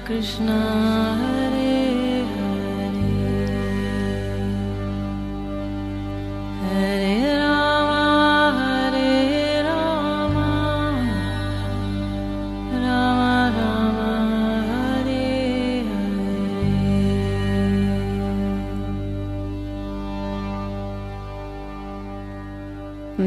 कृष्ण हरे हरे राम राम राम हरे हरे।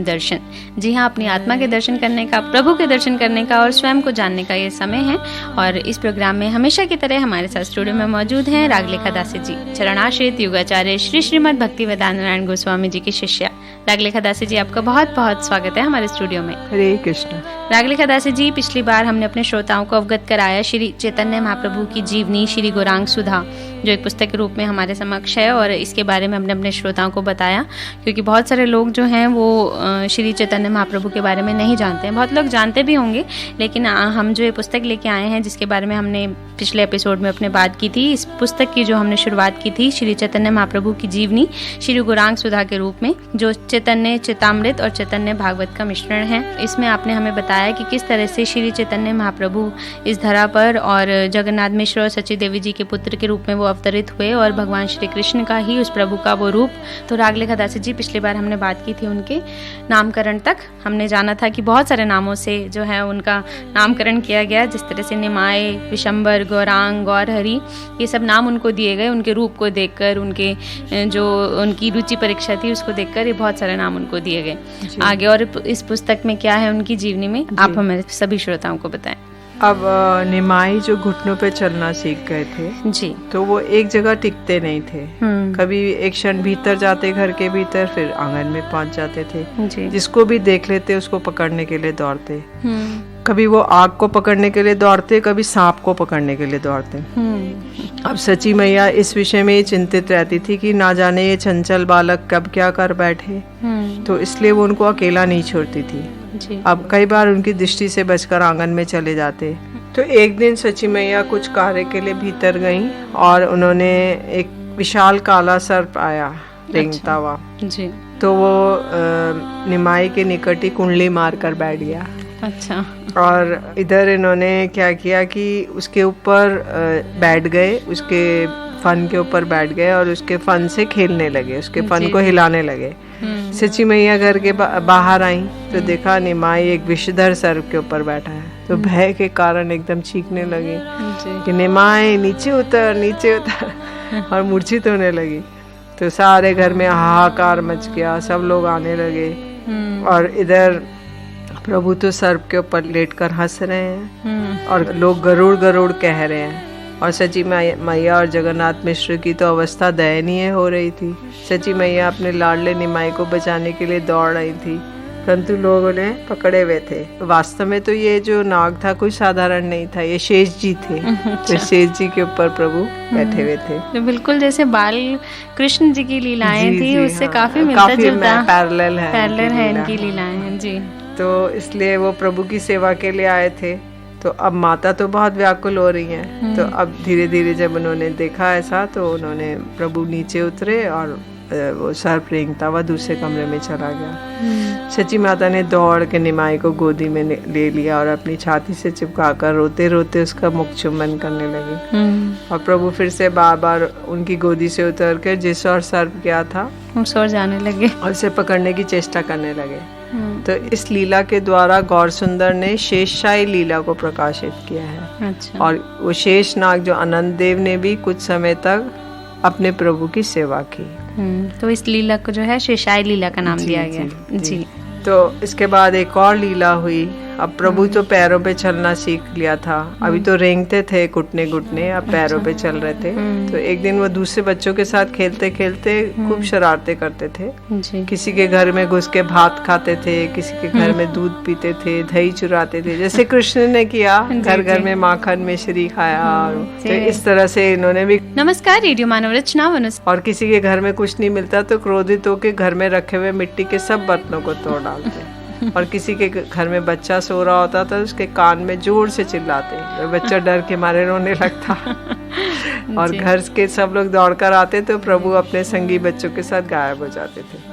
दर्शन, जी हाँ, अपनी आत्मा के दर्शन करने का, प्रभु के दर्शन करने का और स्वयं को जानने का ये समय है। और इस प्रोग्राम में हमेशा की तरह हमारे साथ स्टूडियो में मौजूद हैं रागलेखा दासी जी, चरणाश्रित युगाचार्य श्री श्रीमद् भक्ति वेदांत नारायण गोस्वामी जी की शिष्या। रागलेखा दासी जी, आपका बहुत बहुत स्वागत है हमारे स्टूडियो में। हरे कृष्ण। रागलेखा दासी जी, पिछली बार हमने अपने श्रोताओं को अवगत कराया श्री चैतन्य महाप्रभु की जीवनी श्री गौरांग सुधा, जो एक पुस्तक के रूप में हमारे समक्ष है, और इसके बारे में हमने अपने श्रोताओं को बताया, क्योंकि बहुत सारे लोग जो हैं वो श्री चैतन्य महाप्रभु के बारे में नहीं जानते हैं। बहुत लोग जानते भी होंगे, लेकिन हम जो ये पुस्तक लेके आए हैं, जिसके बारे में हमने पिछले एपिसोड में अपने बात की थी, इस पुस्तक की जो हमने शुरुआत की थी श्री चैतन्य महाप्रभु की जीवनी श्री गौरांग सुधा के रूप में, जो चैतन्य चैतामृत और चैतन्य भागवत का मिश्रण है। इसमें आपने हमें बताया कि किस तरह से श्री चैतन्य महाप्रभु इस धरा पर और जगन्नाथ मिश्र और सची देवी जी के पुत्र के रूप में वो अवतरित हुए, और भगवान श्री कृष्ण का ही, उस प्रभु का वो रूप। तो रागलेखा दासी जी, पिछली बार हमने बात की थी उनके नामकरण तक। हमने जाना था कि बहुत सारे नामों से जो है उनका नामकरण किया गया, जिस तरह से निमाय, विशंबर, गौरांग, गौरहरि, ये सब नाम उनको दिए गए उनके रूप को देखकर, उनके जो उनकी रुचि परीक्षा थी उसको देखकर, ये बहुत सारे नाम उनको दिए गए आगे। और इस पुस्तक में क्या है उनकी जीवनी में, आप हमें सभी श्रोताओं को बताएं। अब निमाई जो घुटनों पे चलना सीख गए थे जी, तो वो एक जगह टिकते नहीं थे। कभी एक क्षण भीतर जाते घर के भीतर, फिर आंगन में पहुंच जाते थे जी। जिसको भी देख लेते उसको पकड़ने के लिए दौड़ते। कभी वो आग को पकड़ने के लिए दौड़ते, कभी सांप को पकड़ने के लिए दौड़ते। अब सची मैया इस विषय में चिंतित रहती थी कि ना जाने ये चंचल बालक कब क्या कर बैठे, तो इसलिए वो उनको अकेला नहीं छोड़ती थी जी। अब कई बार उनकी दृष्टि से बचकर आंगन में चले जाते। तो एक दिन सची मैया कुछ कार्य के लिए भीतर गईं और उन्होंने एक विशाल काला सर्प आया रेंगता हुआ जी। तो वो निमाई के निकट ही कुंडली मार कर बैठ गया। अच्छा। और इधर इन्होंने क्या किया कि उसके ऊपर बैठ गए, उसके फन के ऊपर बैठ गए और उसके फन से खेलने लगे, उसके फन को हिलाने लगे। सची मैया घर के बाहर आई तो देखा निमाई एक विषधर सर्प के ऊपर बैठा है, तो भय के कारण एकदम चीखने लगी कि निमाई नीचे उतर, नीचे उतर, और मूर्छित होने लगी। तो सारे घर में हाहाकार मच गया, सब लोग आने लगे, और इधर प्रभु तो सर्प के ऊपर लेटकर हंस रहे हैं और लोग गरुड़ गरुड़ कह रहे हैं। और सची मैया और जगन्नाथ मिश्र की तो अवस्था दयनीय हो रही थी। सची मैया अपने लाडले निमाई को बचाने के लिए दौड़ रही थी, परंतु लोग उन्हें पकड़े हुए थे। वास्तव में तो ये जो नाग था कोई साधारण नहीं था, ये शेष जी थे। तो शेष जी के ऊपर प्रभु बैठे हुए थे। तो बिल्कुल जैसे बाल कृष्ण जी की लीलाएं थी, उससे हाँ, काफी मिलता जुलता पैरेलल है इनकी लीलाएं जी। तो इसलिए वो प्रभु की सेवा के लिए आए थे। तो अब माता तो बहुत व्याकुल हो रही हैं। तो अब धीरे धीरे जब उन्होंने देखा ऐसा, तो उन्होंने प्रभु नीचे उतरे और वो सर्प रेंगता हुआ दूसरे कमरे में चला गया। सची माता ने दौड़ के निमाई को गोदी में ले लिया और अपनी छाती से चिपकाकर रोते रोते उसका मुख चुम्बन करने लगी। और प्रभु फिर से बार बार उनकी गोदी से उतर कर जिस और सर्प गया था उस ओर जाने लगे और उसे पकड़ने की चेष्टा करने लगे। तो इस लीला के द्वारा गौर सुंदर ने शेषशाही लीला को प्रकाशित किया है। अच्छा। और वो शेष नाग जो अनंत देव ने भी कुछ समय तक अपने प्रभु की सेवा की। तो इस लीला को जो है शेषशाही लीला का नाम दिया गया। जी। तो इसके बाद एक और लीला हुई। अब प्रभु तो पैरों पे चलना सीख लिया था, अभी तो रेंगते थे घुटने घुटने, अब पैरों पे चल रहे थे। तो एक दिन वो दूसरे बच्चों के साथ खेलते खेलते खूब शरारतें करते थे जी। किसी के घर में घुस के भात खाते थे, किसी के घर में दूध पीते थे, दही चुराते थे, जैसे कृष्ण ने किया, घर घर में माखन मिश्री खाया। तो इस तरह से इन्होंने भी। नमस्कार, रेडियो मानव रचना और किसी के घर में कुछ नहीं मिलता तो क्रोधित होकर घर में रखे हुए मिट्टी के सब बर्तनों को तोड़ डालते। और किसी के घर में बच्चा सो रहा होता तो उसके कान में जोर से चिल्लाते, बच्चा डर के मारे रोने लगता। और जी। घर के सब लोग दौड़कर आते तो प्रभु अपने संगी बच्चों के साथ गायब हो जाते थे।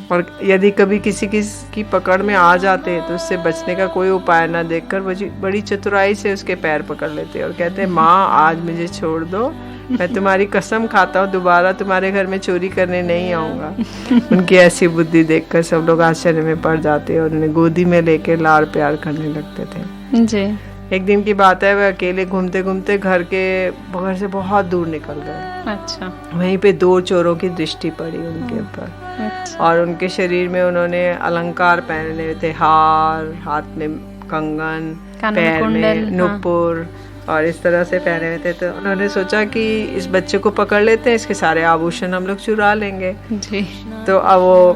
और यदि कभी किसी की पकड़ में आ जाते तो उससे बचने का कोई उपाय ना देखकर वो बड़ी चतुराई से उसके पैर पकड़ लेते और कहते, माँ आज मुझे छोड़ दो, मैं तुम्हारी कसम खाता हूँ दोबारा तुम्हारे घर में चोरी करने नहीं आऊँगा। उनकी ऐसी बुद्धि देखकर सब लोग आश्चर्य में पड़ जाते और उन्हें गोदी में लेकर लाड़ प्यार करने लगते थे। जी। एक दिन की बात है, वह अकेले घूमते घूमते घर से बहुत दूर निकल गए। अच्छा। वहीं पे 2 चोरों की दृष्टि पड़ी उनके ऊपर। अच्छा। और उनके शरीर में उन्होंने अलंकार पहने हुए थे, हार, हाथ में कंगन, पैर में नुपुर और इस तरह से पहने हुए थे। तो उन्होंने सोचा कि इस बच्चे को पकड़ लेते हैं, इसके सारे आभूषण हम लोग चुरा लेंगे। जी। तो अब वो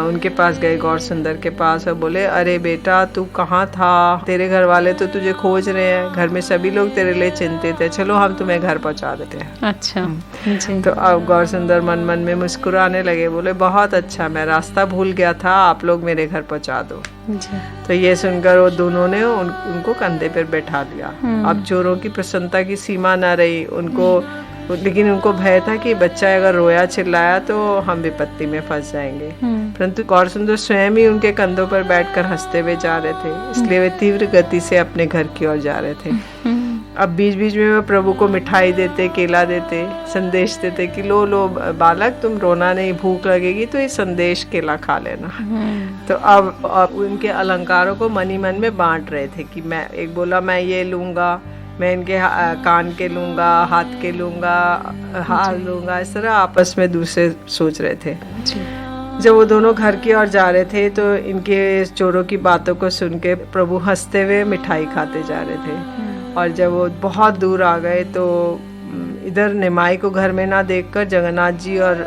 उनके पास गए, गौर सुंदर के पास, और बोले, अरे बेटा तू कहाँ था, तेरे घर वाले तो तुझे खोज रहे हैं, घर में सभी लोग तेरे लिए चिंतित है, चलो हम तुम्हें घर पहुँचा देते हैं। अच्छा। जी। तो अब गौर सुंदर मन मन में मुस्कुराने लगे, बोले बहुत अच्छा, मैं रास्ता भूल गया था, आप लोग मेरे घर पहुँचा दो। जी। तो ये सुनकर वो दोनों ने उनको कंधे पर बैठा लिया। अब चोरों की प्रसन्नता की सीमा न रही उनको, लेकिन उनको भय था कि बच्चा अगर रोया चिल्लाया तो हम विपत्ति में फंस जाएंगे। परंतु गौर सुंदर स्वयं ही उनके कंधों पर बैठकर हंसते हुए जा रहे थे, इसलिए वे तीव्र गति से अपने घर की ओर जा रहे थे। अब बीच बीच में वे प्रभु को मिठाई देते, केला देते, संदेश देते कि लो लो बालक, तुम रोना नहीं, भूख लगेगी तो ये संदेश केला खा लेना। तो अब उनके अलंकारों को मन ही मन में बांट रहे थे कि मैं, एक बोला मैं ये लूंगा, मैं इनके कान के लूंगा, हाथ के लूंगा, हार लूंगा, इस तरह आपस में दूसरे सोच रहे थे। जब वो दोनों घर की ओर जा रहे थे तो इनके चोरों की बातों को सुन के प्रभु हंसते हुए मिठाई खाते जा रहे थे। और जब वो बहुत दूर आ गए तो इधर निमाई को घर में ना देखकर जगन्नाथ जी और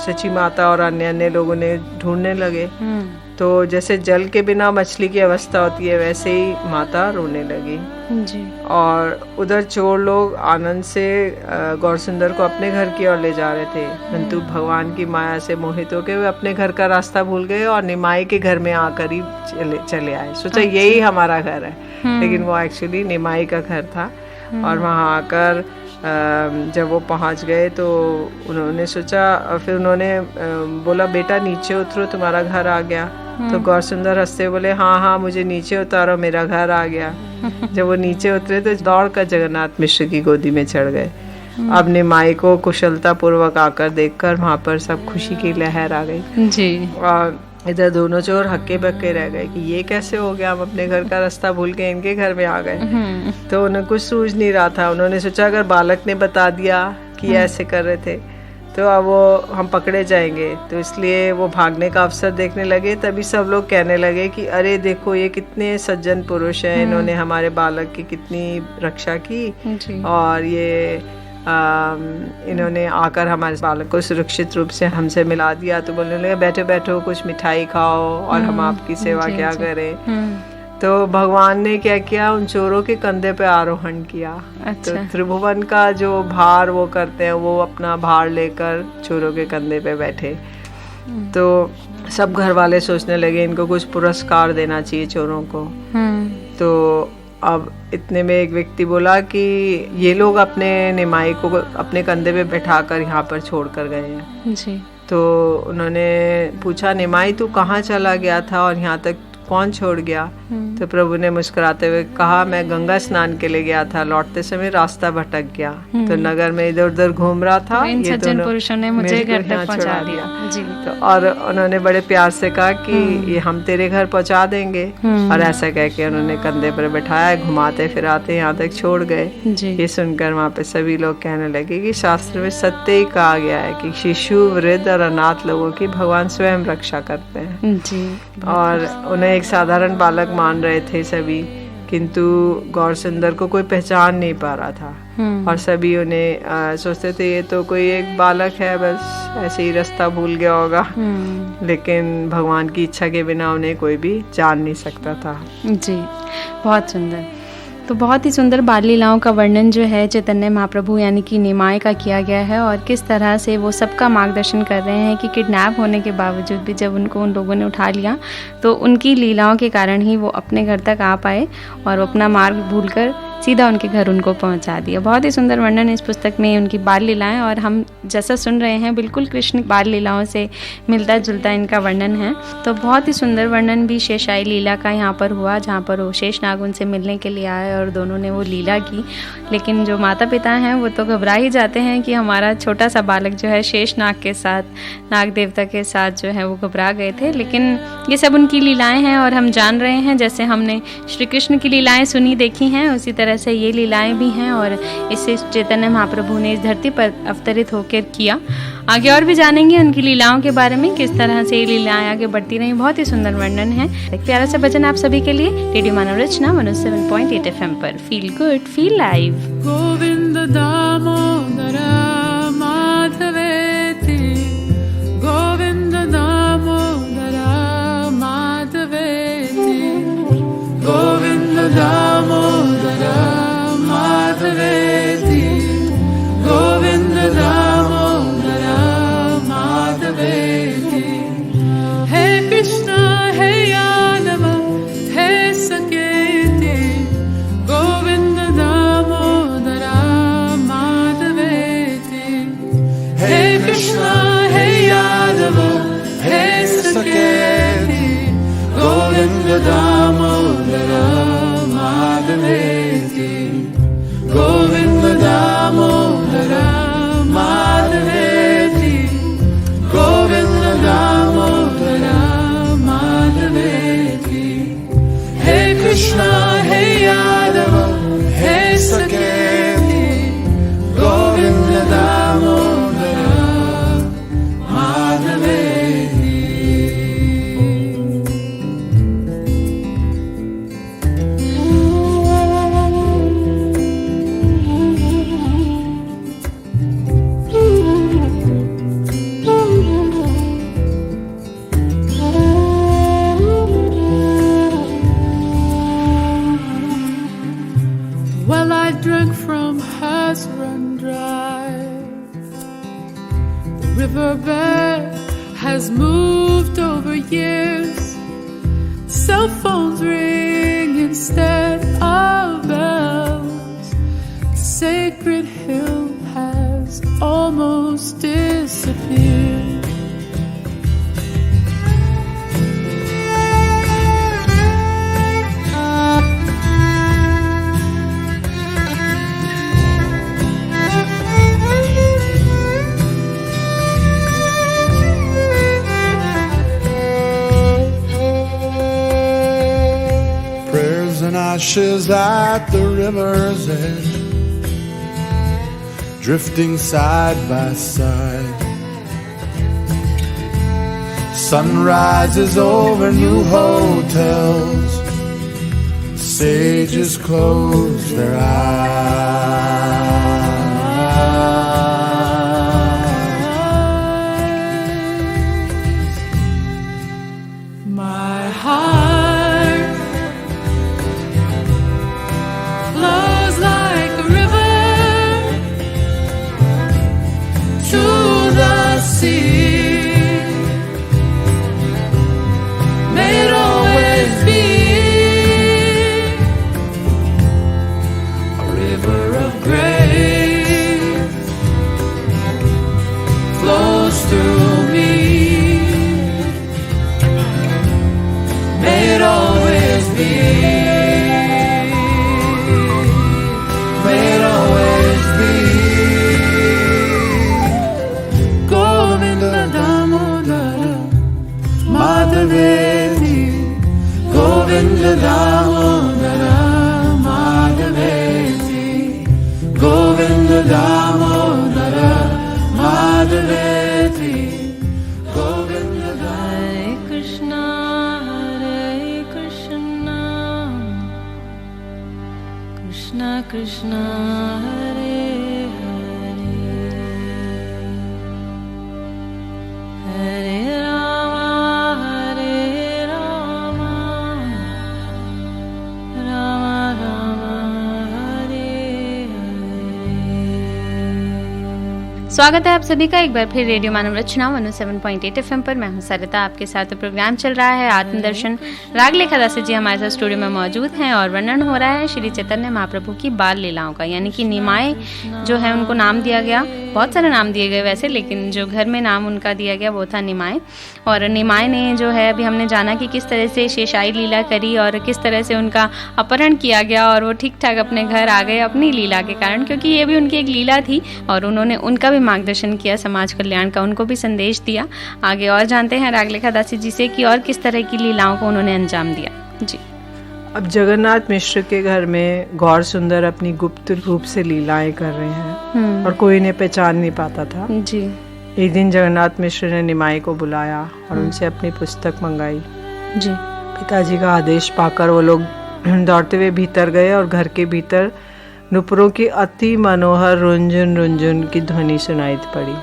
सची माता और अन्य अन्य लोगों ने ढूंढने लगे। तो जैसे जल के बिना मछली की अवस्था होती है वैसे ही माता रोने लगी। जी। और उधर चोर लोग आनंद से गौर सुंदर को अपने घर की ओर ले जा रहे थे, परंतु भगवान की माया से मोहित होकर वे अपने घर का रास्ता भूल गए और निमाई के घर में आकर ही चले आए। सोचा यही हमारा घर है, लेकिन वो एक्चुअली निमाई का घर था। और वहाँ आकर जब वो पहुँच गए तो उन्होंने सोचा, फिर उन्होंने बोला बेटा नीचे उतरो, तुम्हारा घर आ गया। तो गौर सुंदर हंसते बोले हाँ हाँ मुझे नीचे उतारो, मेरा घर आ गया। जब वो नीचे उतरे तो दौड़ कर जगन्नाथ मिश्र की गोदी में चढ़ गए। अब निमाई को कुशलता पूर्वक आकर देखकर वहाँ पर सब खुशी की लहर आ गई। जी। और इधर दोनों चोर हक्के बक्के रह गए कि ये कैसे हो गया, हम अपने घर का रास्ता भूल के इनके घर में आ गए। तो उन्हें कुछ सूझ नहीं रहा था। उन्होंने सोचा अगर बालक ने बता दिया कि ऐसे कर रहे थे तो अब वो हम पकड़े जाएंगे, तो इसलिए वो भागने का अवसर देखने लगे। तभी सब लोग कहने लगे कि अरे देखो ये कितने सज्जन पुरुष हैं, इन्होंने हमारे बालक की कितनी रक्षा की। जी। और ये इन्होंने आकर हमारे बालक को सुरक्षित रूप से हमसे मिला दिया। तो बोलने लगे बैठो बैठो, कुछ मिठाई खाओ और हम आपकी सेवा क्या करें। तो भगवान ने क्या किया, उन चोरों के कंधे पे आरोहण किया। अच्छा। तो त्रिभुवन का जो भार वो करते हैं, वो अपना भार लेकर चोरों के कंधे पे बैठे। तो सब घर वाले सोचने लगे इनको कुछ पुरस्कार देना चाहिए चोरों को। तो अब इतने में एक व्यक्ति बोला कि ये लोग अपने निमाई को अपने कंधे पे बैठाकर यहाँ पर छोड़ कर गए हैं। जी। तो उन्होंने पूछा निमाई तू कहाँ चला गया था और यहाँ तक कौन छोड़ गया? तो प्रभु ने मुस्कुराते हुए कहा मैं गंगा स्नान के लिए गया था, लौटते समय रास्ता भटक गया, तो नगर में इधर उधर घूम रहा था, इन सज्जन पुरुषों ने मुझे घर तक पहुंचा दिया। जी। तो और उन्होंने बड़े प्यार से कहा कि ये हम तेरे घर पहुंचा देंगे। और ऐसा कह के उन्होंने कंधे पर बैठाया, घुमाते फिराते यहाँ तक छोड़ गए। ये सुनकर वहाँ पे सभी लोग कहने लगे कि शास्त्र में सत्य ही कहा गया है कि शिशु, वृद्ध और अनाथ लोगों की भगवान स्वयं रक्षा करते हैं। जी। और उन्हें एक साधारण बालक मान रहे थे सभी, किंतु गौर सुंदर को कोई पहचान नहीं पा रहा था। और सभी उन्हें सोचते थे ये तो कोई एक बालक है, बस ऐसे ही रास्ता भूल गया होगा। लेकिन भगवान की इच्छा के बिना उन्हें कोई भी जान नहीं सकता था। जी, बहुत सुंदर। तो बहुत ही सुंदर बाल लीलाओं का वर्णन जो है चैतन्य महाप्रभु यानी कि निमाय का किया गया है, और किस तरह से वो सबका मार्गदर्शन कर रहे हैं कि किडनैप होने के बावजूद भी जब उनको उन लोगों ने उठा लिया तो उनकी लीलाओं के कारण ही वो अपने घर तक आ पाए और वो अपना मार्ग भूलकर सीधा उनके घर उनको पहुंचा दिया। बहुत ही सुंदर वर्णन इस पुस्तक में उनकी बाल लीलाएं, और हम जैसा सुन रहे हैं बिल्कुल कृष्ण बाल लीलाओं से मिलता जुलता इनका वर्णन है। तो बहुत ही सुंदर वर्णन भी शेषाई लीला का यहाँ पर हुआ, जहाँ पर वो शेषनाग उनसे मिलने के लिए आए और दोनों ने वो लीला की। लेकिन जो माता पिता हैं वो तो घबरा ही जाते हैं कि हमारा छोटा सा बालक जो है शेषनाग के साथ, नाग देवता के साथ जो है वो घबरा गए थे। लेकिन ये सब उनकी लीलाएं हैं और हम जान रहे हैं, जैसे हमने श्री कृष्ण की लीलाएं सुनी देखी हैं उसी तरह से ये लीलाएं भी हैं, और इसे चैतन्य महाप्रभु ने इस धरती पर अवतरित होकर किया। आगे और भी जानेंगे उनकी लीलाओं के बारे में, किस तरह से ये लीलाएं आगे बढ़ती रही। बहुत ही सुंदर वर्णन है। एक प्यारा सा भजन आप सभी के लिए रेडियो मानव रचना 107.8 FM पर। Feel good feel live. Govind Damodar माधवेति, गोविंद दामोदर माधवेति, गोविंद दामोदर माधवेति, गोविंद दामोदर माधवेति। हे कृष्ण हे यादव हे सकेति, गोविंद दामोदर माधवेति। हे कृष्ण हे यादव हे सकेति, गोविंद दामोदर माधवेति, गोविंद दामोदर माधवेति, गोविंद दामोदर माधवेति। हे कृष्ण हे यादव हे सकेति, गोविंद दामोदर माधवेति। Well, I drank from has run dry. The riverbed has moved over years. Cell phones ring instead of bells. The sacred hill has almost disappeared. And ashes at the river's edge, drifting side by side. Sun rises over new hotels, sages close their eyes. My heart flows like a river to the sea. May it always be a river of grace flows through me. May it always be. May it always be. Govinda Damodara Madhaveti, Govinda Damodara Madhaveti, Govinda Damodara Madhaveti, Govinda Hare Krishna Hare Krishna, Krishna Krishna Hare Hare, Hare Rama Hare Rama, Rama Rama Hare Hare. स्वागत है आप सभी का एक बार फिर radio Manav Rachna 107.8 FM पर। मैं हूं सरिता, आपके साथ प्रोग्राम चल रहा है आत्मदर्शन। रागलेखा दासी जी हमारे साथ स्टूडियो में मौजूद हैं और वर्णन हो रहा है श्री चैतन्य महाप्रभु की बाल लीलाओं का, यानी कि निमाय जो है उनको नाम दिया गया। बहुत सारे नाम दिए गए वैसे, लेकिन जो घर में नाम उनका दिया गया वो था निमाय। और निमाय ने जो है अभी हमने जाना कि किस तरह से शेषाई लीला करी और किस तरह से उनका अपहरण किया गया और वो ठीक ठाक अपने घर आ गए अपनी लीला के कारण, क्योंकि ये भी उनकी एक लीला थी और उन्होंने उनका भी मार्गदर्शन किया, समाज कल्याण का उनको भी संदेश दिया। आगे और जानते हैं रागलेखा दासी जी से कि और किस तरह की लीलाओं को उन्होंने अंजाम दिया। जी। अब जगन्नाथ मिश्र के घर में गौर सुंदर अपनी गुप्त रूप से लीलाएं कर रहे हैं और कोई इन्हें पहचान नहीं पाता था। जी। एक दिन जगन्नाथ मिश्र ने निमाई को बुलाया और उनसे अपनी पुस्तक मंगाई। जी। पिताजी का आदेश पाकर वो लोग दौड़ते हुए भीतर गए और घर के भीतर नुपुरों की अति मनोहर रुंझुन रुंझुन की ध्वनि सुनाई पड़ी।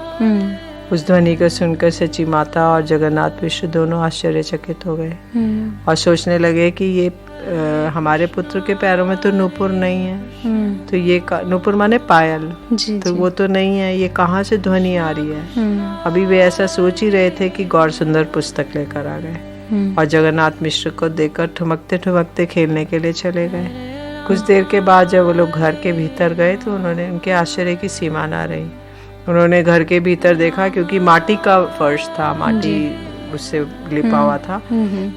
उस ध्वनि को सुनकर सची माता और जगन्नाथ मिश्र दोनों आश्चर्यचकित हो गए और सोचने लगे कि ये हमारे पुत्र के पैरों में तो नुपुर नहीं है, तो ये नुपुर माने पायल, तो वो तो नहीं है, ये कहाँ से ध्वनि आ रही है। अभी वे ऐसा सोच ही रहे थे कि गौर सुंदर पुस्तक लेकर आ गए और जगन्नाथ मिश्र को देखकर ठुमकते ठुमकते खेलने के लिए चले गए। कुछ देर के बाद जब वो लोग घर के भीतर गए तो उन्होंने उनके आश्चर्य की सीमा ना रही। उन्होंने घर के भीतर देखा, क्योंकि माटी का फर्श था, माटी उससे लिपा हुआ था,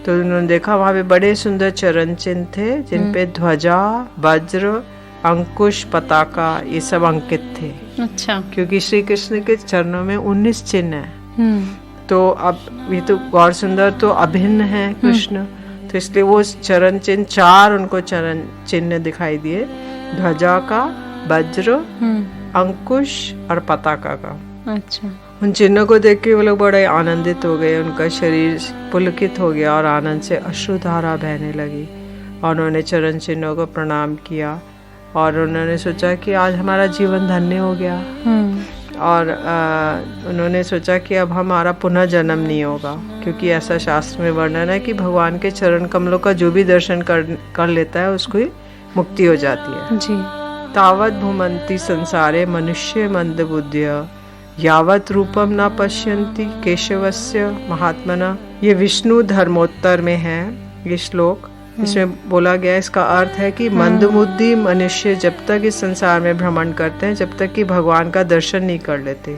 तो उन्होंने देखा वहाँ पे बड़े सुंदर चरण चिन्ह थे जिन पे ध्वजा, वज्र, अंकुश, पताका ये सब अंकित थे। अच्छा। क्योंकि श्री कृष्ण के चरणों में 19 चिन्ह है, तो अब ये तो गौर सुंदर तो अभिन्न है कृष्ण, तो इसलिए वो चरण चिन्ह 4 उनको चरण चिन्ह दिखाई दिए, ध्वजा का, वज्र, अंकुश और पताका का। अच्छा। उन चिन्हों को देख के वो लोग बड़े आनंदित हो गए, उनका शरीर पुलकित हो गया और आनंद से अश्रुधारा बहने लगी और उन्होंने चरण चिन्हों को प्रणाम किया और उन्होंने सोचा कि आज हमारा जीवन धन्य हो गया। और उन्होंने सोचा कि अब हमारा पुनः जन्म नहीं होगा, क्योंकि ऐसा शास्त्र में वर्णन है कि भगवान के चरण कमलों का जो भी दर्शन कर लेता है उसको ही मुक्ति हो जाती है। जी। तावत भूमंती संसारे मनुष्य मंद बुद्धिय यावत रूपम न पश्यन्ति केशवस्य महात्मना। ये विष्णु धर्मोत्तर में है ये श्लोक। इसमें बोला गया, इसका अर्थ है कि मंदबुद्धि मनुष्य जब तक इस संसार में भ्रमण करते हैं जब तक कि भगवान का दर्शन नहीं कर लेते।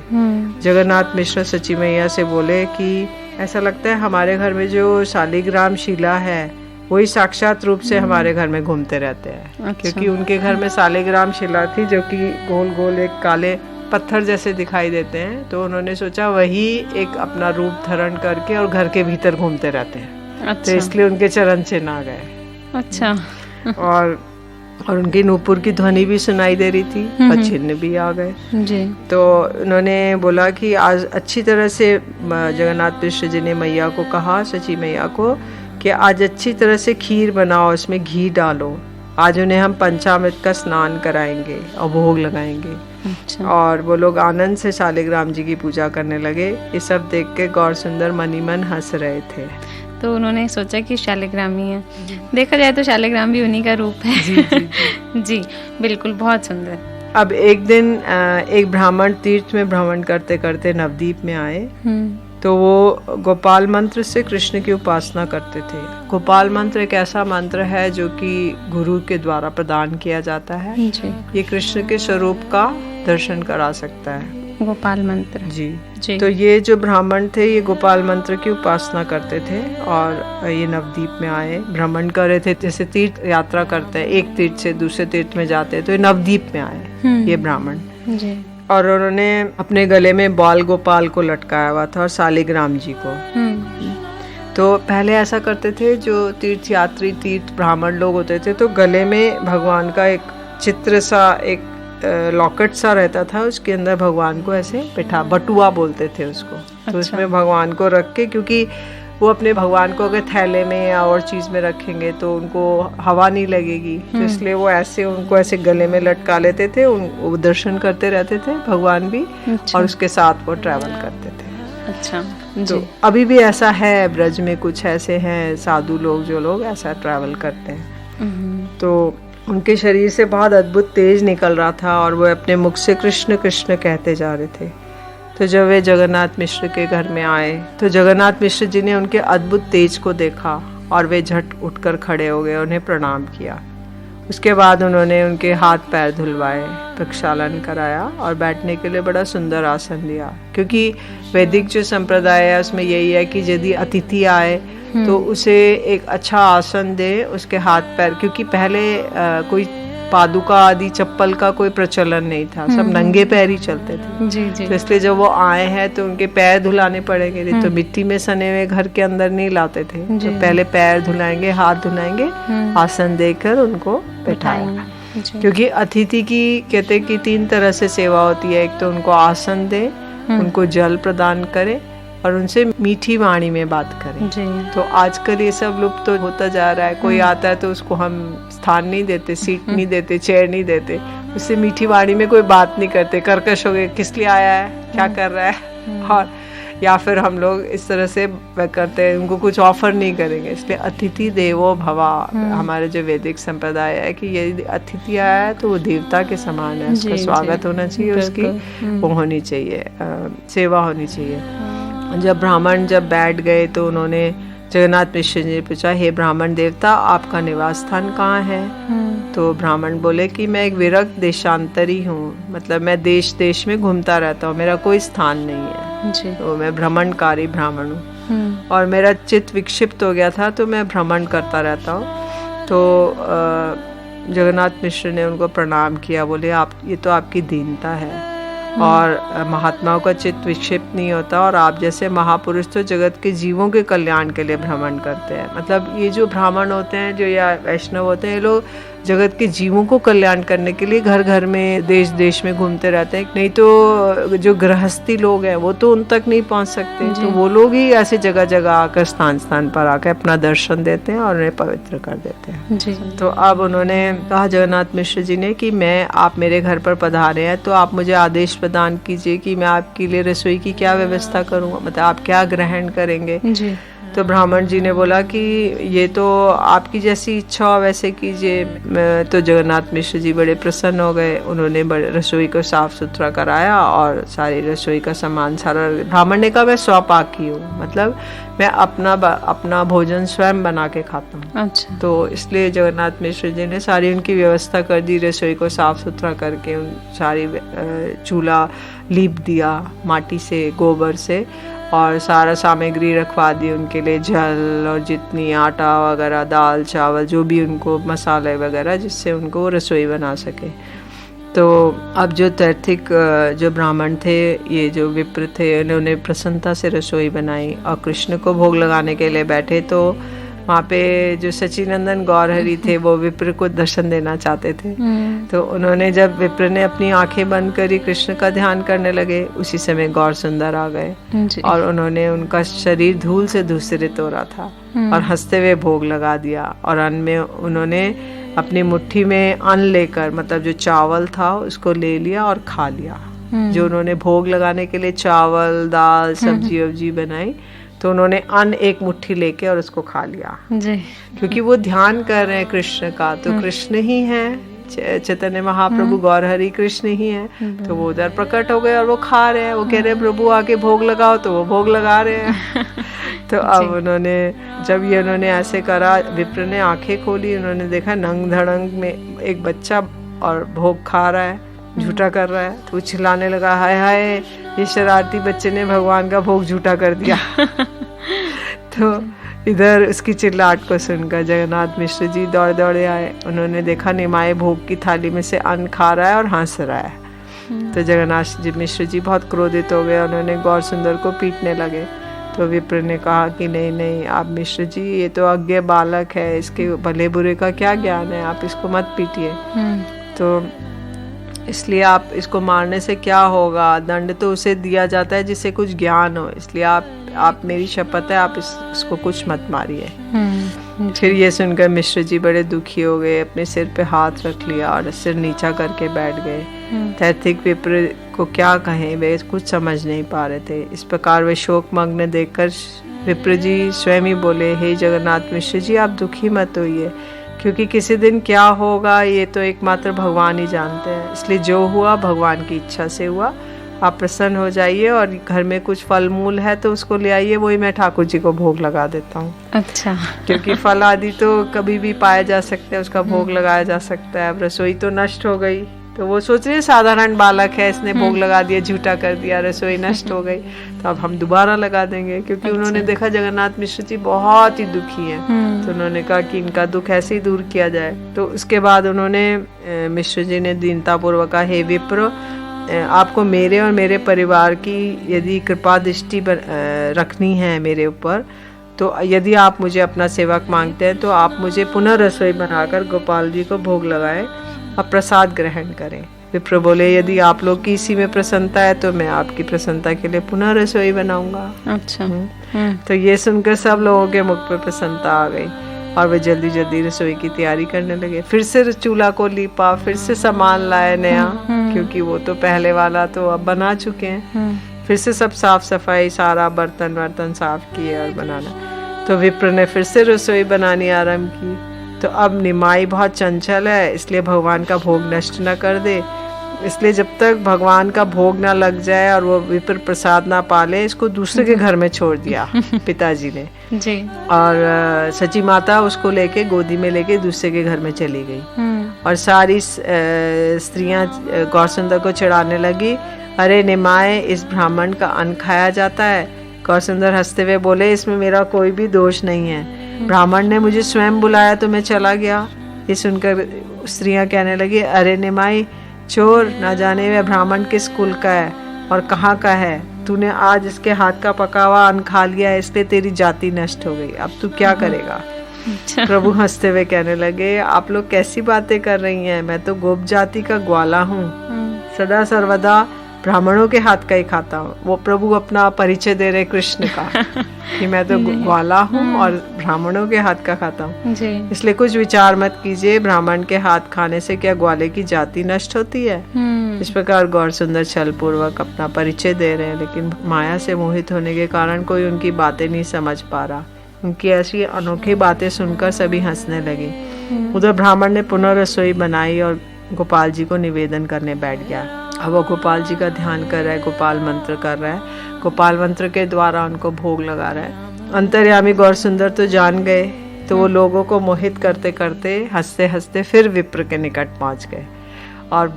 जगन्नाथ मिश्र सची मैया से बोले कि ऐसा लगता है हमारे घर में जो शालिग्राम शिला है वही साक्षात रूप से हमारे घर में घूमते रहते हैं। अच्छा। क्योंकि उनके घर में शालिग्राम शिला थी जो कि गोल गोल एक काले पत्थर जैसे दिखाई देते हैं, तो उन्होंने सोचा वही एक अपना रूप धारण करके और घर के भीतर घूमते रहते हैं। अच्छा। तो इसलिए उनके चरण चिन्ह आ गए। अच्छा। और उनकी नूपुर की ध्वनि भी सुनाई दे रही थी और चिन्ह भी आ गए। जी। तो उन्होंने बोला कि आज अच्छी तरह से जगन्नाथ मिश्र जी ने मैया को कहा, सची मैया को, कि आज अच्छी तरह से खीर बनाओ, इसमें घी डालो, आज उन्हें हम पंचामृत का स्नान कराएंगे और भोग लगाएंगे। अच्छा। और वो लोग आनंद से शालिग्राम जी की पूजा करने लगे। ये सब देख के गौर सुंदर मनी मन हंस रहे थे। तो उन्होंने सोचा कि शालिग्राम ही है। देखा जाए तो शालिग्राम भी उन्हीं का रूप है। जी, जी। जी बिल्कुल, बहुत सुंदर। अब एक दिन एक ब्राह्मण तीर्थ में भ्रमण करते करते नवद्वीप में आए, तो वो गोपाल मंत्र से कृष्ण की उपासना करते थे। गोपाल मंत्र एक ऐसा मंत्र है जो कि गुरु के द्वारा प्रदान किया जाता है। जी। ये कृष्ण के स्वरूप का दर्शन करा सकता है, गोपाल मंत्र। जी। तो ये जो ब्राह्मण थे ये गोपाल मंत्र की उपासना करते थे और ये नवद्वीप में आए, भ्रमण कर रहे थे, जैसे तीर्थ यात्रा करते हैं, एक तीर्थ से दूसरे तीर्थ में जाते हैं, तो ये नवद्वीप में आए ये ब्राह्मण। जी। और उन्होंने अपने गले में बाल गोपाल को लटकाया हुआ था और शालिग्राम जी को। तो पहले ऐसा करते थे जो तीर्थ यात्री तीर्थ ब्राह्मण लोग होते थे, तो गले में भगवान का एक चित्र सा, एक लॉकेट सा रहता था, उसके अंदर भगवान को ऐसे बिठा, बटुआ बोलते थे उसको। अच्छा। तो उसमें भगवान को रख के, क्योंकि वो अपने भगवान को अगर थैले में या और चीज में रखेंगे तो उनको हवा नहीं लगेगी, तो इसलिए वो ऐसे उनको ऐसे गले में लटका लेते थे। वो दर्शन करते रहते थे भगवान भी। अच्छा। और उसके साथ वो ट्रैवल करते थे। अच्छा। तो अभी भी ऐसा है, ब्रज में कुछ ऐसे हैं साधु लोग जो लोग ऐसा ट्रैवल करते हैं। तो उनके शरीर से बहुत अद्भुत तेज निकल रहा था और वो अपने मुख से कृष्ण कृष्ण कहते जा रहे थे। तो जब वे जगन्नाथ मिश्र के घर में आए तो जगन्नाथ मिश्र जी ने उनके अद्भुत तेज को देखा और वे झट उठकर खड़े हो गए, उन्हें प्रणाम किया। उसके बाद उन्होंने उनके हाथ पैर धुलवाए, प्रक्षालन कराया और बैठने के लिए बड़ा सुंदर आसन दिया। क्योंकि वैदिक जो संप्रदाय है उसमें यही है कि यदि अतिथि आए तो उसे एक अच्छा आसन दे, उसके हाथ पैर, क्योंकि पहले कोई पादुका आदि चप्पल का कोई प्रचलन नहीं था, सब नंगे पैर ही चलते थे। जी जी। तो इसलिए जब वो आए हैं तो उनके पैर धुलाने पड़ेंगे, नहीं तो मिट्टी में सने हुए घर के अंदर नहीं लाते थे। तो पहले पैर धुलाएंगे, हाथ धुलाएंगे, आसन देकर उनको बैठाएंगे। क्योंकि अतिथि की कहते हैं कि 3 तरह से सेवा होती है। एक तो उनको आसन दे, उनको जल प्रदान करे और उनसे मीठी वाणी में बात करें। जी। तो आजकल ये सब लुप्त तो होता जा रहा है। कोई आता है तो उसको हम स्थान नहीं देते, सीट नहीं देते, चेयर नहीं देते, उससे मीठी वाणी में कोई बात नहीं करते, कर्कश हो गए, किस लिए आया है, क्या कर रहा है, और या फिर हम लोग इस तरह से करते हैं, उनको कुछ ऑफर नहीं करेंगे। इसलिए अतिथि देवो भवा हमारे जो वैदिक संप्रदाय है कि यदि अतिथि आया है तो वो देवता के समान है, उसका स्वागत होना चाहिए, उसकी वो होनी चाहिए, सेवा होनी चाहिए। जब ब्राह्मण जब बैठ गए तो उन्होंने जगन्नाथ मिश्र जी ने पूछा, हे ब्राह्मण देवता, आपका निवास स्थान कहाँ है? तो ब्राह्मण बोले कि मैं एक विरक्त देशांतरी हूँ, मतलब मैं देश देश में घूमता रहता हूँ, मेरा कोई स्थान नहीं है जी। तो मैं भ्रमणकारी ब्राह्मण हूँ और मेरा चित्त विक्षिप्त हो गया था तो मैं भ्रमण करता रहता हूँ। तो जगन्नाथ मिश्र ने उनको प्रणाम किया, बोले आप, ये तो आपकी दीनता है और महात्माओं का चित्त विक्षिप्त नहीं होता, और आप जैसे महापुरुष तो जगत के जीवों के कल्याण के लिए भ्रमण करते हैं। मतलब ये जो ब्राह्मण होते हैं, जो या वैष्णव होते हैं, ये लोग जगत के जीवों को कल्याण करने के लिए घर घर में, देश देश में घूमते रहते हैं। नहीं तो जो गृहस्थी लोग हैं वो तो उन तक नहीं पहुंच सकते, तो वो लोग ही ऐसे जगह जगह आकर स्थान स्थान पर आकर अपना दर्शन देते हैं और उन्हें पवित्र कर देते हैं जी। तो अब उन्होंने कहा जगन्नाथ मिश्र जी ने कि मैं, आप मेरे घर पर पधारे हैं तो आप मुझे आदेश प्रदान कीजिए कि मैं आपके लिए रसोई की क्या व्यवस्था करूँगा, मतलब आप क्या ग्रहण करेंगे जी। तो ब्राह्मण जी ने बोला कि ये तो आपकी जैसी इच्छा हो वैसे कीजिए। तो जगन्नाथ मिश्र जी बड़े प्रसन्न हो गए, उन्होंने रसोई को साफ सुथरा कराया और सारी रसोई का सामान सारा, ब्राह्मण ने कहा मैं स्वपाकी हूँ, मतलब मैं अपना भोजन स्वयं बना के खाता हूँ। अच्छा। तो इसलिए जगन्नाथ मिश्र जी ने सारी उनकी व्यवस्था कर दी, रसोई को साफ सुथरा करके उन सारी चूल्हा लीप दिया माटी से, गोबर से, और सारा सामग्री रखवा दी उनके लिए, जल और जितनी आटा वगैरह, दाल चावल, जो भी उनको मसाले वगैरह, जिससे उनको वो रसोई बना सके। तो अब जो तैर्थिक जो ब्राह्मण थे, ये जो विप्र थे, उन्होंने प्रसन्नता से रसोई बनाई और कृष्ण को भोग लगाने के लिए बैठे। तो वहाँ पे जो सचिनंदन गौरहरि थे वो विप्र को दर्शन देना चाहते थे। तो उन्होंने, जब विप्र ने अपनी आंखें बंद करी, कृष्ण का ध्यान करने लगे, उसी समय गौर सुंदर आ गए और उन्होंने उनका शरीर धूल से धूसरित हो रहा था और हंसते हुए भोग लगा दिया। और अन्न में उन्होंने अपनी मुट्ठी में अन्न लेकर, मतलब जो चावल था उसको ले लिया और खा लिया। जो उन्होंने भोग लगाने के लिए चावल, दाल, सब्जी वब्जी बनाई, तो उन्होंने अन्न एक मुट्ठी लेके और उसको खा लिया जी। क्योंकि वो ध्यान कर रहे हैं कृष्ण का, तो कृष्ण ही है, चैतन्य महाप्रभु गौरहरि कृष्ण ही है। तो वो उधर प्रकट हो गए और वो खा रहे हैं, वो कह रहे हैं प्रभु आके भोग लगाओ, तो वो भोग लगा रहे हैं। तो अब उन्होंने, जब ये उन्होंने ऐसे करा, विप्र ने आंखें खोली, उन्होंने देखा नंग धड़ंग में एक बच्चा और भोग खा रहा है, झूठा कर रहा है। तो वो चिल्लाने लगा, हाय हाय, ये शरारती बच्चे ने भगवान का भोग झूठा कर दिया। तो इधर उसकी चिल्लाहट को सुनकर जगन्नाथ मिश्र जी दौड़ दौड़े आए। उन्होंने देखा निमाय भोग की थाली में से अन्न खा रहा है और हंस रहा है। तो जगन्नाथ जी मिश्र जी बहुत क्रोधित हो गए, उन्होंने गौर सुंदर को पीटने लगे। तो विप्र ने कहा कि नहीं नहीं, आप मिश्र जी, ये तो अज्ञ बालक है, इसके भले बुरे का क्या ज्ञान है, आप इसको मत पीटिए। तो इसलिए आप इसको मारने से क्या होगा, दंड तो उसे दिया जाता है जिसे कुछ ज्ञान हो, इसलिए आप मेरी शपथ है, आप इसको कुछ मत मारिए। फिर ये सुनकर मिश्र जी बड़े दुखी हो गए, अपने सिर पे हाथ रख लिया और सिर नीचा करके बैठ गए। तैर्थिक विप्र को क्या कहें, वे कुछ समझ नहीं पा रहे थे। इस प्रकार वे शोक मग्न देखकर विप्र जी स्वयं ही बोले, हे जगन्नाथ मिश्र जी, आप दुखी मत होइए, क्योंकि किसी दिन क्या होगा ये तो एकमात्र भगवान ही जानते हैं। इसलिए जो हुआ भगवान की इच्छा से हुआ आप प्रसन्न हो जाइए और घर में कुछ फल मूल है तो उसको ले आइए, वही मैं ठाकुर जी को भोग लगा देता हूँ। अच्छा। क्योंकि फल आदि तो कभी भी पाया जा सकता है, उसका भोग लगाया जा सकता है। अब रसोई तो नष्ट हो गई तो वो सोच रहे साधारण बालक है, इसने भोग लगा दिया, झूठा कर दिया, रसोई नष्ट हो गई, तो अब हम दोबारा लगा देंगे। क्योंकि उन्होंने देखा जगन्नाथ मिश्र जी बहुत ही दुखी हैं, तो उन्होंने कहा कि इनका दुख ऐसे ही दूर किया जाए। तो उसके बाद उन्होंने मिश्र जी ने दीनतापूर्वक कहा, हे विप्र, आपको मेरे और मेरे परिवार की यदि कृपा दृष्टि रखनी है मेरे ऊपर, तो यदि आप मुझे अपना सेवक मांगते हैं तो आप मुझे पुनः रसोई बनाकर गोपाल जी को भोग लगाएं और प्रसाद ग्रहण करें। विप्र बोले, यदि आप लोग की इसी में प्रसन्नता है तो मैं आपकी प्रसन्नता के लिए पुनः रसोई बनाऊंगा। अच्छा। तो ये सुनकर सब लोगों के मुख पे प्रसन्नता आ गई और वे जल्दी जल्दी रसोई की तैयारी करने लगे। फिर से चूल्हा को लीपा, फिर से सामान लाए नया, क्योंकि वो तो पहले वाला तो अब बना चुके हैं। फिर से सब साफ सफाई, सारा बर्तन साफ किए और बनाना। तो विप्र ने फिर से रसोई बनानी आरंभ की। तो अब निमाई बहुत चंचल है, इसलिए भगवान का भोग नष्ट न कर दे, इसलिए जब तक भगवान का भोग ना लग जाए और वो विप्र प्रसाद ना पाले, इसको दूसरे के घर में छोड़ दिया पिताजी ने जी। और सची माता उसको लेके गोदी में लेके दूसरे के घर में चली गई। और सारी स्त्रियां गौरसुंदर को चिढ़ाने लगी, अरे निमाए, इस ब्राह्मण का अन्न खाया जाता है। गौरसुंदर हंसते हुए बोले, इसमें मेरा कोई भी दोष नहीं है, ब्राह्मण ने मुझे स्वयं बुलाया तो मैं चला गया। ये सुनकर स्त्रियां कहने लगी, अरे निमाई चोर, ना जाने वह ब्राह्मण किस कुल का है और कहाँ का है, तूने आज इसके हाथ का पका हुआ अन्न खा लिया है, इसलिए तेरी जाति नष्ट हो गई, अब तू क्या करेगा। प्रभु हंसते हुए कहने लगे, आप लोग कैसी बातें कर रही हैं, मैं तो गोप जाति का ग्वाला हूँ, सदा सर्वदा ब्राह्मणों के हाथ का ही खाता हूँ। वो प्रभु अपना परिचय दे रहे कृष्ण का कि मैं तो ग्वाला हूँ और ब्राह्मणों के हाथ का खाता हूँ, इसलिए कुछ विचार मत कीजिए, ब्राह्मण के हाथ खाने से क्या ग्वाले की जाति नष्ट होती है। इस प्रकार गौरसुंदर छल पूर्वक अपना परिचय दे रहे हैं, लेकिन माया से मोहित होने के कारण कोई उनकी बातें नहीं समझ पा रहा। उनकी ऐसी अनोखी बातें सुनकर सभी हंसने लगे। उधर ब्राह्मण ने पुनः रसोई बनाई और गोपाल जी को निवेदन करने बैठ गया। अब वो गोपाल जी का ध्यान कर रहा है, गोपाल मंत्र कर रहा है, गोपाल मंत्र के द्वारा उनको भोग लगा रहा है। अंतर्यामी गौरसुंदर तो जान गए, तो वो लोगों को मोहित करते करते हंसते हंसते फिर विप्र के निकट पहुंच गए और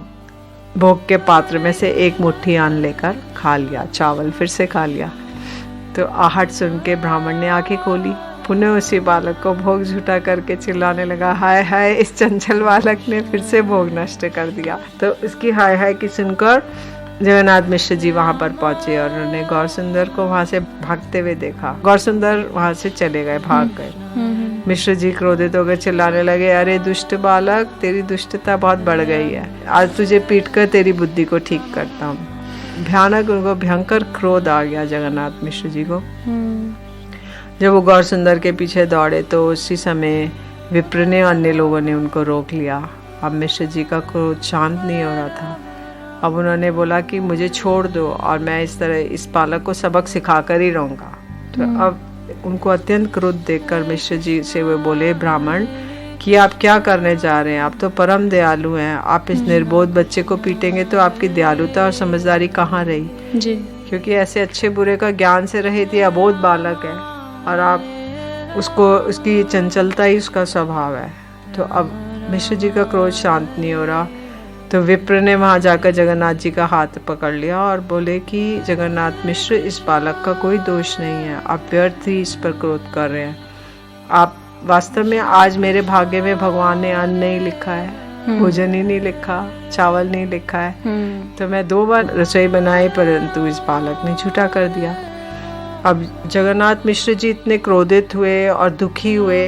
भोग के पात्र में से एक मुट्ठी अन्न लेकर खा लिया, चावल फिर से खा लिया। तो आहट सुन के ब्राह्मण ने आंखें खोली, पुनः उसी बालक को भोग झूठा करके चिल्लाने लगा, हाय हाय, इस चंचल बालक ने फिर से भोग नष्ट कर दिया। तो उसकी हाय हाय की सुनकर जगन्नाथ मिश्र जी वहां पर पहुंचे और उन्होंने गौरसुंदर को वहां से भागते हुए देखा। गौरसुंदर वहां से चले गए, भाग गए। मिश्र जी क्रोधित होकर चिल्लाने लगे, अरे दुष्ट बालक, तेरी दुष्टता बहुत बढ़ गई है, आज तुझे पीट कर तेरी बुद्धि को ठीक करता हूँ। भयानक, उनको भयंकर क्रोध आ गया जगन्नाथ मिश्र जी को। जब वो गौरसुंदर के पीछे दौड़े तो उसी समय विप्र ने अन्य लोगों ने उनको रोक लिया। अब मिश्र जी का क्रोध शांत नहीं हो रहा था। अब उन्होंने बोला कि मुझे छोड़ दो और मैं इस तरह इस बालक को सबक सिखाकर ही रहूँगा। तो अब उनको अत्यंत क्रोध देखकर मिश्र जी से वो बोले, ब्राह्मण कि आप क्या करने जा रहे हैं, आप तो परम दयालु हैं, आप इस निर्बोध बच्चे को पीटेंगे तो आपकी दयालुता और समझदारी कहाँ रही जी? क्योंकि ऐसे अच्छे बुरे का ज्ञान से रहित ये अबोध बालक है और आप उसको, उसकी चंचलता ही उसका स्वभाव है। तो अब मिश्र जी का क्रोध शांत नहीं हो रहा, तो विप्र ने वहाँ जाकर जगन्नाथ जी का हाथ पकड़ लिया और बोले कि जगन्नाथ मिश्र, इस बालक का कोई दोष नहीं है, आप व्यर्थ ही इस पर क्रोध कर रहे हैं। आप वास्तव में आज मेरे भाग्य में भगवान ने अन्न नहीं लिखा है, भोजन ही नहीं लिखा, चावल नहीं लिखा है। तो मैं 2 बार रसोई बनाई परंतु इस बालक ने झूठा कर दिया। अब जगन्नाथ मिश्र जी इतने क्रोधित हुए और दुखी हुए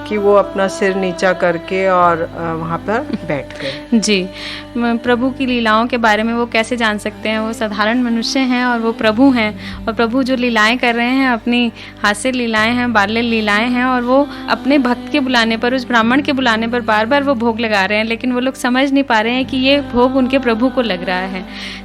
कि वो अपना सिर नीचा करके और वहाँ पर बैठ गए। जी, प्रभु की लीलाओं के बारे में वो कैसे जान सकते हैं, वो साधारण मनुष्य हैं और वो प्रभु हैं, और प्रभु जो लीलाएं कर रहे हैं अपनी हास्य लीलाएं हैं, बाल्य लीलाएं हैं, और वो अपने भक्त के बुलाने पर, उस ब्राह्मण के बुलाने पर बार बार वो भोग लगा रहे हैं, लेकिन वो लोग समझ नहीं पा रहे हैं कि ये भोग उनके प्रभु को लग रहा है।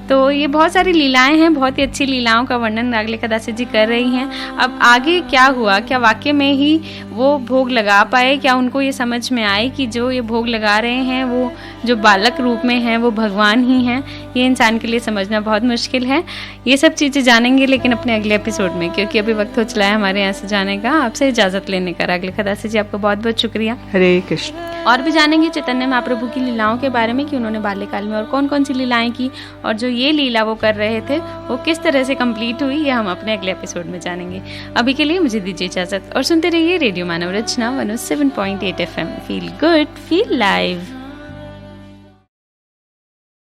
तो ये बहुत सारी लीलाएं हैं, बहुत ही अच्छी लीलाओं का वर्णन नागलिका दासी जी कर रही हैं। अब आगे क्या हुआ, क्या वाकई में ही वो भोग लगा पाए, क्या उनको ये समझ में आए कि जो ये भोग लगा रहे हैं वो जो बालक रूप में हैं वो भगवान ही हैं, ये इंसान के लिए समझना बहुत मुश्किल है। ये सब चीज़ें जानेंगे लेकिन अपने अगले एपिसोड में, क्योंकि अभी वक्त हो चला है हमारे यहाँ से जाने का, आपसे इजाज़त लेने का। रागले खदासी जी, आपका बहुत बहुत शुक्रिया। हरे कृष्ण। और भी जानेंगे चैतन्य महाप्रभु की लीलाओं के बारे में कि उन्होंने बाल्यकाल में और कौन कौन सी लीलाएं की, और जो ये लीला वो कर रहे थे वो किस तरह से कंप्लीट हुई, ये हम अपने अगले एपिसोड में जानेंगे। अभी के लिए मुझे दीजिए इजाज़त और सुनते रहिए radio Manav Rachna 107.8 FM। Feel good, feel live.